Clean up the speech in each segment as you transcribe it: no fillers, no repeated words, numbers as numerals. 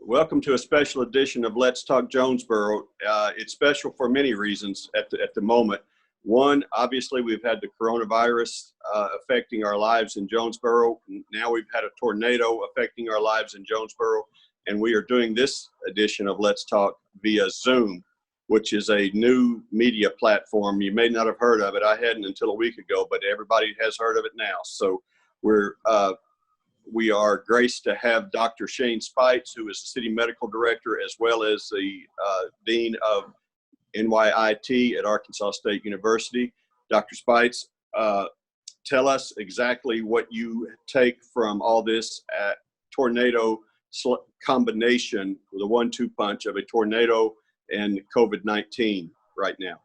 Welcome to a special edition of Let's Talk Jonesboro. It's special for many reasons at the moment. One, obviously, we've had the coronavirus affecting our lives in Jonesboro. Now we've had a tornado affecting our lives in Jonesboro. And we are doing this edition of Let's Talk via Zoom, which is a new media platform. You may not have heard of it. I hadn't until a week ago, but everybody has heard of it now. So we are graced to have Dr. Shane Speights, who is the city medical director, as well as the dean of NYIT at Arkansas State University. Dr. Speights, tell us exactly what you take from all this tornado combination, the 1-2 punch of a tornado and COVID-19 right now.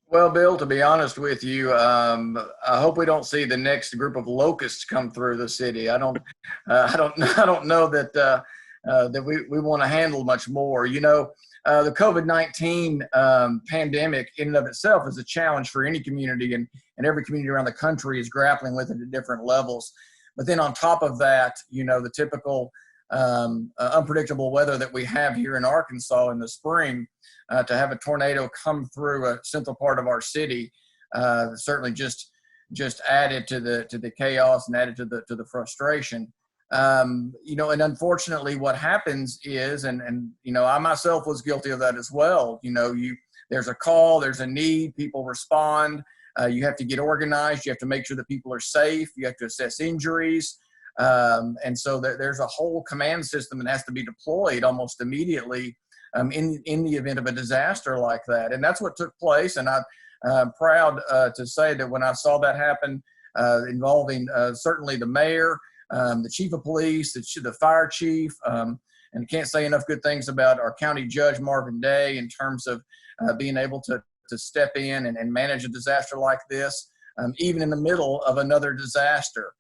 Well, Bill, to be honest with you, I hope we don't see the next group of locusts come through the city. I don't know that that we want to handle much more. You know, the COVID-19 pandemic in and of itself is a challenge for any community, and every community around the country is grappling with it at different levels. But then on top of that, you know, the typical unpredictable weather that we have here in Arkansas in the spring, to have a tornado come through a central part of our city, certainly just added to the chaos and added to the frustration. You know, and unfortunately what happens is, and you know, I myself was guilty of that as well. You know, there's a call, there's a need, people respond, you have to get organized, you have to make sure that people are safe, you have to assess injuries. And so there's a whole command system that has to be deployed almost immediately in the event of a disaster like that. And that's what took place. And I'm proud to say that when I saw that happen, involving certainly the mayor, the chief of police, the fire chief, and I can't say enough good things about our county judge, Marvin Day, in terms of being able to step in and manage a disaster like this, even in the middle of another disaster.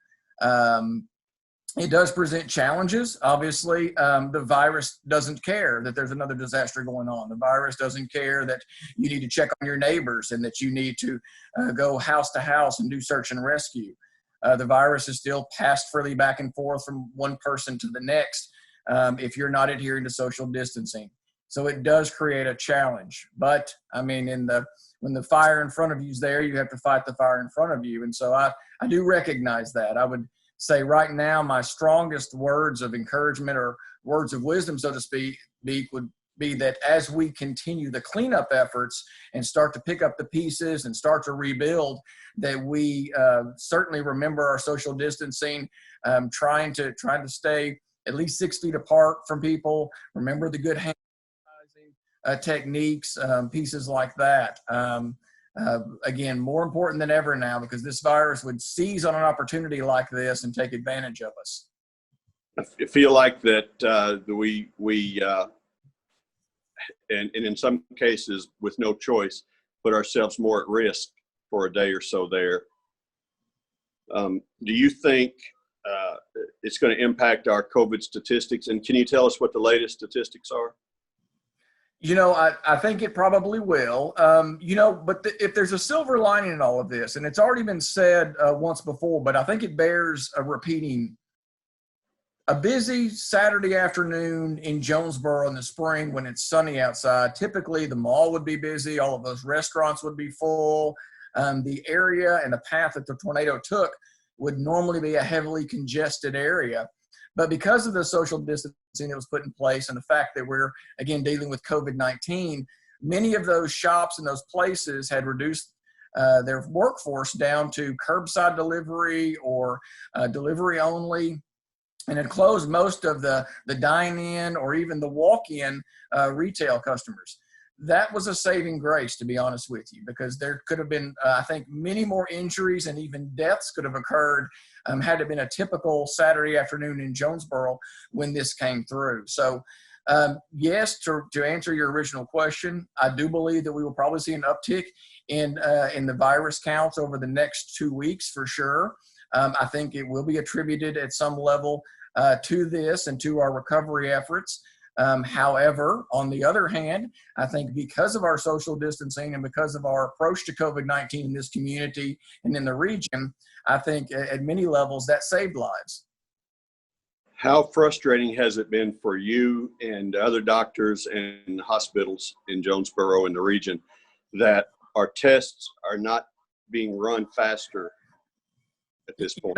It does present challenges. Obviously, the virus doesn't care that there's another disaster going on. The virus doesn't care that you need to check on your neighbors and that you need to go house to house and do search and rescue. The virus is still passed freely back and forth from one person to the next if you're not adhering to social distancing. So it does create a challenge. But I mean, when the fire in front of you is there, you have to fight the fire in front of you. And so I do recognize that. I would say right now, my strongest words of encouragement or words of wisdom, so to speak, would be that as we continue the cleanup efforts and start to pick up the pieces and start to rebuild, that we certainly remember our social distancing, trying to stay at least 6 feet apart from people, remember the good hand sanitizing techniques, pieces like that. Again, more important than ever now, because this virus would seize on an opportunity like this and take advantage of us. I feel like that and in some cases with no choice, put ourselves more at risk for a day or so there. Do you think it's going to impact our COVID statistics? And can you tell us what the latest statistics are? You know, I think it probably will. You know, but if there's a silver lining in all of this, and it's already been said once before, but I think it bears repeating. A busy Saturday afternoon in Jonesboro in the spring when it's sunny outside, typically the mall would be busy, all of those restaurants would be full. The area and the path that the tornado took would normally be a heavily congested area. But because of the social distancing that was put in place and the fact that we're, again, dealing with COVID-19, many of those shops and those places had reduced their workforce down to curbside delivery or delivery only, and had closed most of the dine-in or even the walk-in retail customers. That was a saving grace, to be honest with you, because there could have been, I think, many more injuries and even deaths could have occurred had it been a typical Saturday afternoon in Jonesboro when this came through. So, yes, to answer your original question, I do believe that we will probably see an uptick in the virus counts over the next 2 weeks for sure. I think it will be attributed at some level to this and to our recovery efforts. However, on the other hand, I think because of our social distancing and because of our approach to COVID-19 in this community and in the region, I think at many levels that saved lives. How frustrating has it been for you and other doctors and hospitals in Jonesboro and the region that our tests are not being run faster at this point?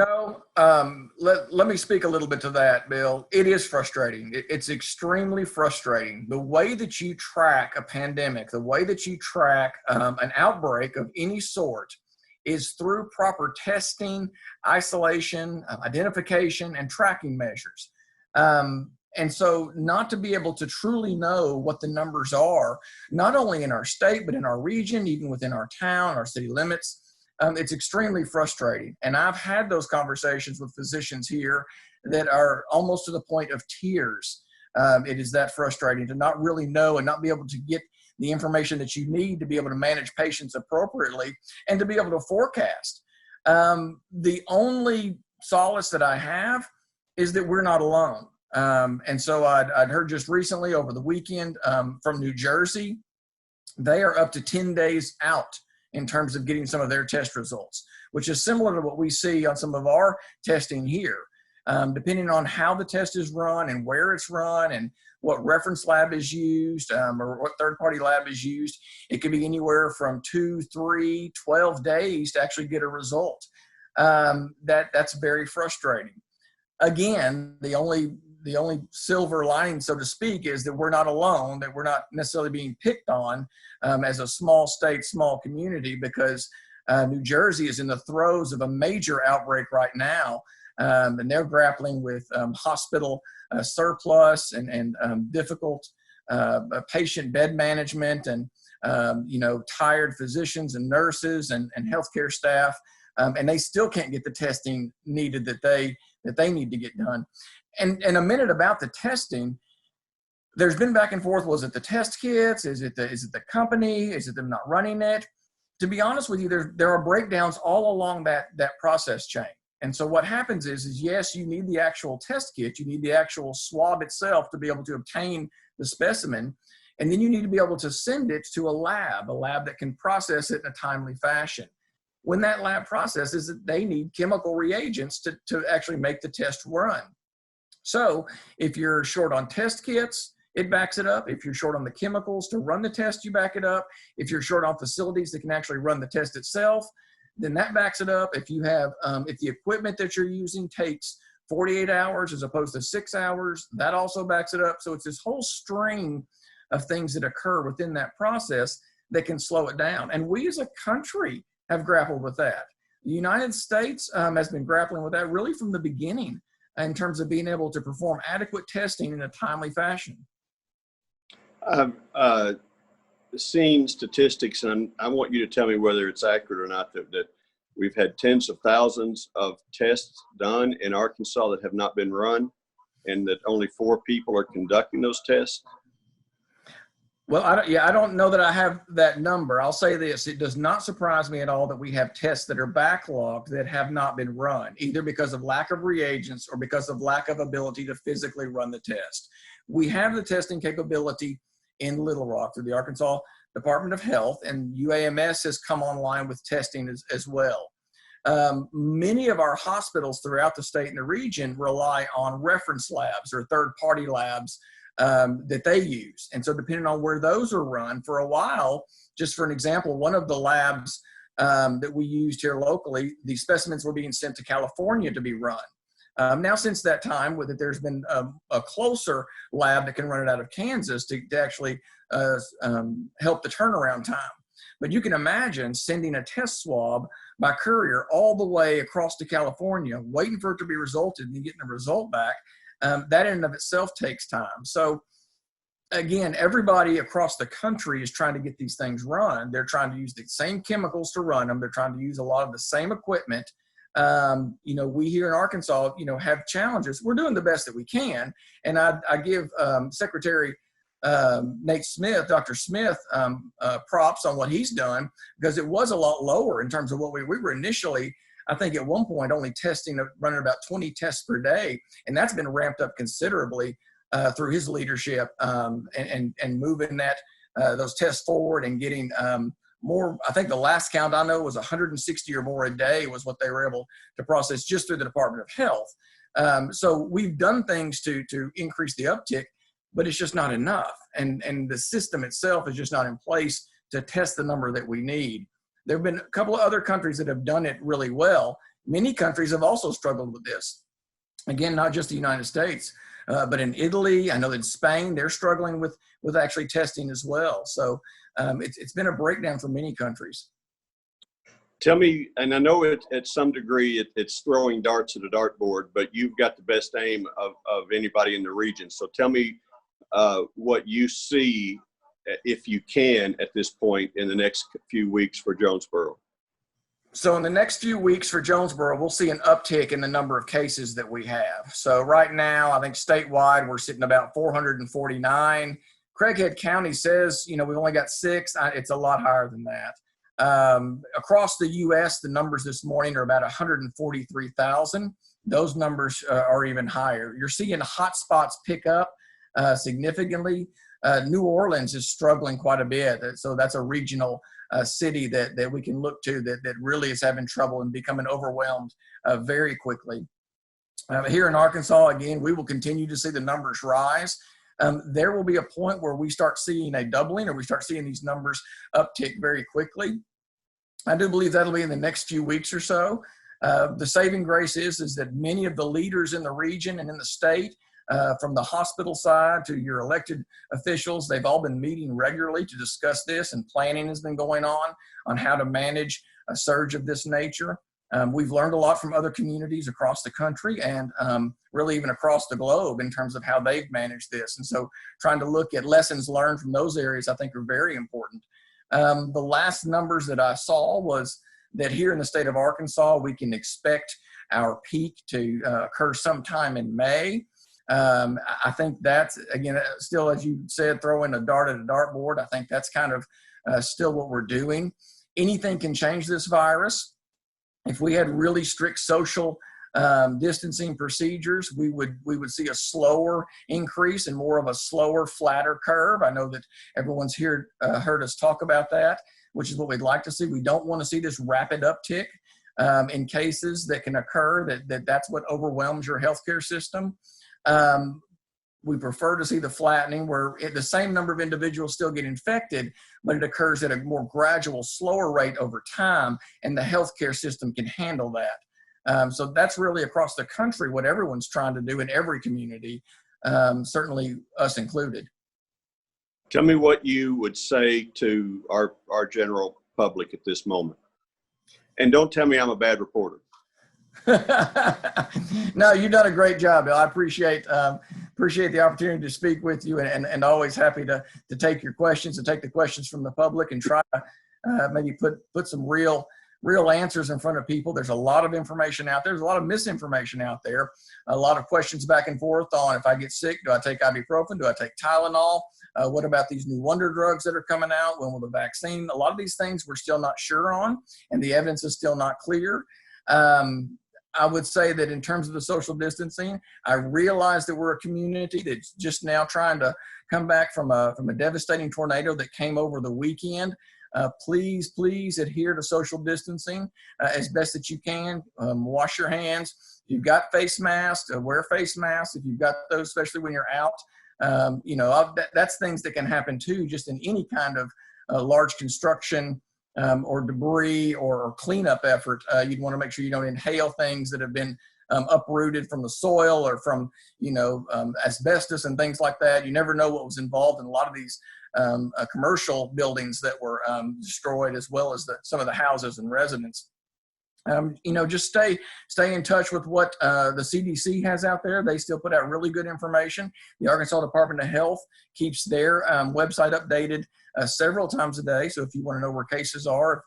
Let me speak a little bit to that, Bill. It is frustrating. It's extremely frustrating. The way that you track a pandemic, the way that you track an outbreak of any sort is through proper testing, isolation, identification, and tracking measures. And so not to be able to truly know what the numbers are, not only in our state, but in our region, even within our town, our city limits, it's extremely frustrating. And I've had those conversations with physicians here that are almost to the point of tears. It is that frustrating to not really know and not be able to get the information that you need to be able to manage patients appropriately and to be able to forecast. The only solace that I have is that we're not alone. And so I'd heard just recently over the weekend from New Jersey, they are up to 10 days out in terms of getting some of their test results, which is similar to what we see on some of our testing here. Depending on how the test is run and where it's run and what reference lab is used or what third-party lab is used, it can be anywhere from 2, 3, 12 days to actually get a result. That's very frustrating. Again, the only silver lining, so to speak, is that we're not alone, that we're not necessarily being picked on as a small state, small community, because New Jersey is in the throes of a major outbreak right now. And they're grappling with hospital surplus and difficult patient bed management and tired physicians and nurses and healthcare staff, and they still can't get the testing needed that they need to get done. And a minute about the testing. There's been back and forth. Was it the test kits? Is it the company? Is it them not running it? To be honest with you, there are breakdowns all along that process chain. And so what happens is yes, you need the actual test kit. You need the actual swab itself to be able to obtain the specimen. And then you need to be able to send it to a lab that can process it in a timely fashion. When that lab processes it, they need chemical reagents to actually make the test run. So if you're short on test kits, it backs it up. If you're short on the chemicals to run the test, you back it up. If you're short on facilities that can actually run the test itself, then that backs it up. If you have, if the equipment that you're using takes 48 hours as opposed to 6 hours, that also backs it up. So it's this whole string of things that occur within that process that can slow it down. And we as a country have grappled with that. The United States has been grappling with that really from the beginning in terms of being able to perform adequate testing in a timely fashion. I've seen statistics, and I want you to tell me whether it's accurate or not, that we've had tens of thousands of tests done in Arkansas that have not been run, and that only 4 people are conducting those tests. Well, I don't know that I have that number. I'll say this: it does not surprise me at all that we have tests that are backlogged that have not been run, either because of lack of reagents or because of lack of ability to physically run the test. We have the testing capability in Little Rock through the Arkansas Department of Health, and UAMS has come online with testing as well. Many of our hospitals throughout the state and the region rely on reference labs or third-party labs that they use. And so depending on where those are run, for a while, just for an example, one of the labs that we used here locally, the specimens were being sent to California to be run. Now, since that time, with it, there's been a closer lab that can run it out of Kansas to actually help the turnaround time. But you can imagine sending a test swab by courier all the way across to California, waiting for it to be resulted and getting the result back. That in and of itself takes time. So again, everybody across the country is trying to get these things run. They're trying to use the same chemicals to run them. They're trying to use a lot of the same equipment. We here in Arkansas, have challenges. We're doing the best that we can. And I give Secretary Nate Smith, Dr. Smith, props on what he's done, because it was a lot lower in terms of what we were initially, I think at one point only running about 20 tests per day. And that's been ramped up considerably through his leadership and moving those tests forward and getting more. I think the last count I know was 160 or more a day was what they were able to process just through the Department of Health. So we've done things to increase the uptick, but it's just not enough. And the system itself is just not in place to test the number that we need. There have been a couple of other countries that have done it really well. Many countries have also struggled with this. Again, not just the United States, but in Italy, I know in Spain, they're struggling with actually testing as well. So it's been a breakdown for many countries. Tell me, and I know at some degree it's throwing darts at a dartboard, but you've got the best aim of anybody in the region. So tell me what you see, if you can, at this point in the next few weeks for Jonesboro. So in the next few weeks for Jonesboro, we'll see an uptick in the number of cases that we have. So right now, I think statewide, we're sitting about 449. Craighead County says, we've only got 6. It's a lot higher than that. Across the U.S., the numbers this morning are about 143,000. Those numbers are even higher. You're seeing hotspots pick up significantly. New Orleans is struggling quite a bit. So that's a regional city that we can look to that really is having trouble and becoming overwhelmed very quickly. Here in Arkansas, again, we will continue to see the numbers rise. There will be a point where we start seeing a doubling, or we start seeing these numbers uptick very quickly. I do believe that'll be in the next few weeks or so. The saving grace is that many of the leaders in the region and in the state, from the hospital side to your elected officials, they've all been meeting regularly to discuss this, and planning has been going on how to manage a surge of this nature. We've learned a lot from other communities across the country and really even across the globe in terms of how they've managed this. And so trying to look at lessons learned from those areas, I think, are very important. The last numbers that I saw was that here in the state of Arkansas, we can expect our peak to occur sometime in May. I think that's, again, still, as you said, throwing a dart at a dartboard. I think that's kind of still what we're doing. Anything can change this virus. If we had really strict social distancing procedures, we would see a slower increase and more of a slower, flatter curve. I know that everyone's here heard us talk about that, which is what we'd like to see. We don't want to see this rapid uptick in cases that can occur. That's what overwhelms your healthcare system. We prefer to see the flattening where the same number of individuals still get infected, but it occurs at a more gradual, slower rate over time, and the healthcare system can handle that. So that's really across the country what everyone's trying to do in every community, certainly us included. Tell me what you would say to our general public at this moment. And don't tell me I'm a bad reporter. No, you've done a great job, Bill. I appreciate the opportunity to speak with you, and always happy to take your questions and take the questions from the public and try to maybe put some real answers in front of people. There's a lot of information out there. There's a lot of misinformation out there. A lot of questions back and forth on, if I get sick, do I take ibuprofen? Do I take Tylenol? What about these new wonder drugs that are coming out? When will the vaccine? A lot of these things we're still not sure on, and the evidence is still not clear. I would say that in terms of the social distancing, I realize that we're a community that's just now trying to come back from a devastating tornado that came over the weekend. Please adhere to social distancing as best that you can. Wash your hands. If you've got face masks, wear face masks. If you've got those, especially when you're out, that's things that can happen too, just in any kind of large construction or debris or cleanup effort. You'd want to make sure you don't inhale things that have been uprooted from the soil or from, asbestos and things like that. You never know what was involved in a lot of these commercial buildings that were destroyed, as well as some of the houses and residents. Just stay in touch with what the CDC has out there. They still put out really good information. The Arkansas Department of Health keeps their website updated several times a day. So if you want to know where cases are,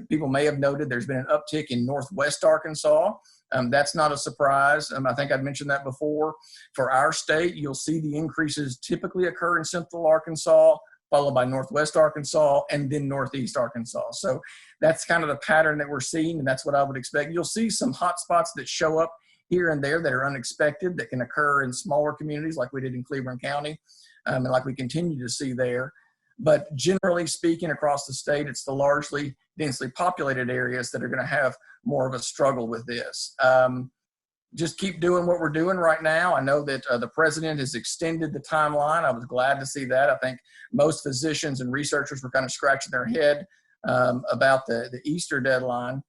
people may have noted there's been an uptick in Northwest Arkansas. That's not a surprise. I think I'd mentioned that before. For our state, you'll see the increases typically occur in Central Arkansas, followed by Northwest Arkansas, and then Northeast Arkansas. So that's kind of the pattern that we're seeing, and that's what I would expect. You'll see some hot spots that show up here and there that are unexpected, that can occur in smaller communities like we did in Cleveland County, and like we continue to see there. But generally speaking, across the state, it's the largely densely populated areas that are going to have more of a struggle with this. just keep doing what we're doing right now. I know that the president has extended the timeline. I was glad to see that. I think most physicians and researchers were kind of scratching their head about the Easter deadline.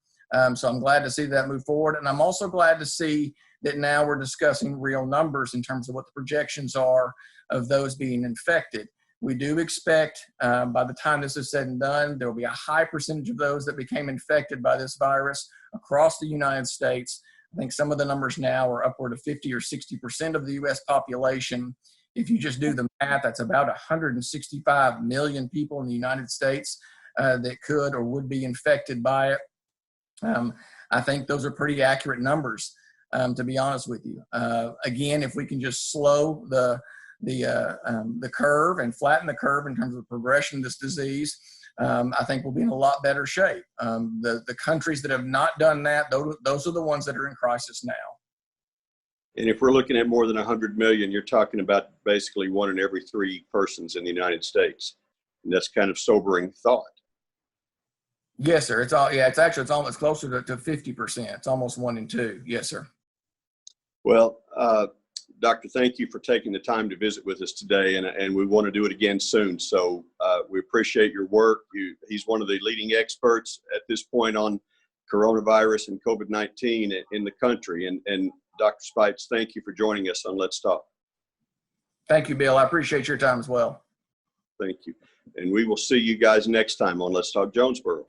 So I'm glad to see that move forward. And I'm also glad to see that now we're discussing real numbers in terms of what the projections are of those being infected. We do expect by the time this is said and done, there will be a high percentage of those that became infected by this virus across the United States. I think some of the numbers now are upward of 50 or 60% of the U.S. population. If you just do the math, that's about 165 million people in the United States that could or would be infected by it. I think those are pretty accurate numbers, to be honest with you. Again, if we can just slow the curve and flatten the curve in terms of progression of this disease, I think we'll be in a lot better shape. The countries that have not done that, those are the ones that are in crisis now. And if we're looking at more than 100 million, you're talking about basically 1 in every 3 persons in the United States. And that's kind of sobering thought. Yes, sir. It's almost closer to 50%. It's almost 1 in 2. Yes, sir. Well, Doctor, thank you for taking the time to visit with us today, and we want to do it again soon. So we appreciate your work. He's one of the leading experts at this point on coronavirus and COVID-19 in the country. And Dr. Speights, thank you for joining us on Let's Talk. Thank you, Bill. I appreciate your time as well. Thank you. And we will see you guys next time on Let's Talk Jonesboro.